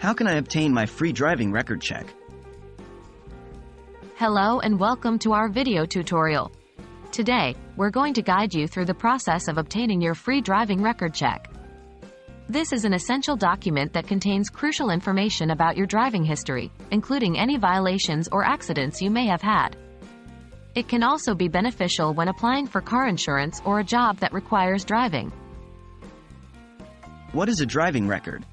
How can I obtain my free driving record check? Hello and welcome to our video tutorial. Today, we're going to guide you through the process of obtaining your free driving record check. This is an essential document that contains crucial information about your driving history, including any violations or accidents you may have had. It can also be beneficial when applying for car insurance or a job that requires driving. What is a driving record?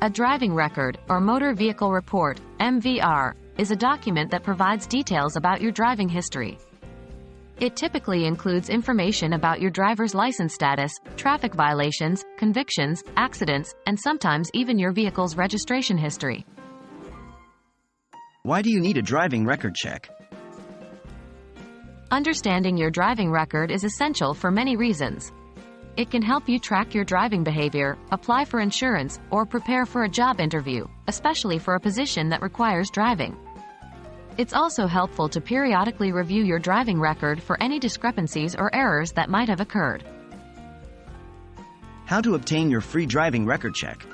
A driving record, or motor vehicle report, MVR, is a document that provides details about your driving history. It typically includes information about your driver's license status, traffic violations, convictions, accidents, and sometimes even your vehicle's registration history. Why do you need a driving record check? Understanding your driving record is essential for many reasons. It can help you track your driving behavior, apply for insurance, or prepare for a job interview, especially for a position that requires driving. It's also helpful to periodically review your driving record for any discrepancies or errors that might have occurred. How to obtain your free driving record check?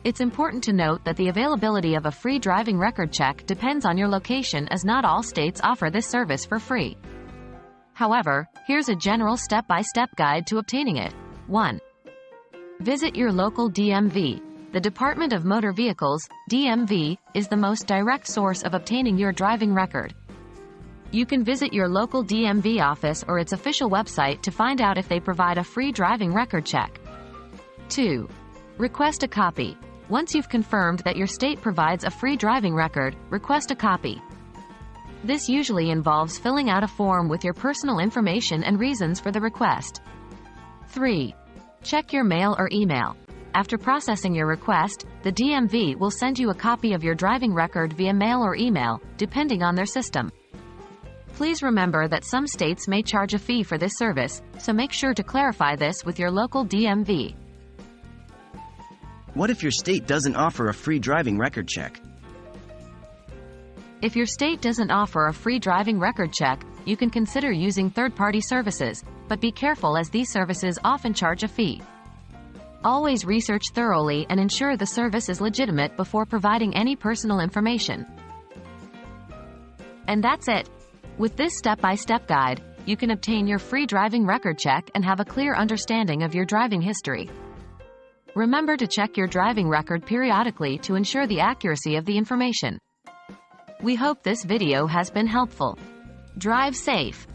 It's important to note that the availability of a free driving record check depends on your location, as not all states offer this service for free. However, here's a general step-by-step guide to obtaining it. 1. Visit your local DMV. The Department of Motor Vehicles, DMV, is the most direct source of obtaining your driving record. You can visit your local DMV office or its official website to find out if they provide a free driving record check. 2. Request a copy. Once you've confirmed that your state provides a free driving record, request a copy. This usually involves filling out a form with your personal information and reasons for the request. 3. Check your mail or email. After processing your request, the DMV will send you a copy of your driving record via mail or email, depending on their system. Please remember that some states may charge a fee for this service, so make sure to clarify this with your local DMV. What if your state doesn't offer a free driving record check? If your state doesn't offer a free driving record check, you can consider using third-party services, but be careful as these services often charge a fee. Always research thoroughly and ensure the service is legitimate before providing any personal information. And that's it. With this step-by-step guide, you can obtain your free driving record check and have a clear understanding of your driving history. Remember to check your driving record periodically to ensure the accuracy of the information. We hope this video has been helpful. Drive safe.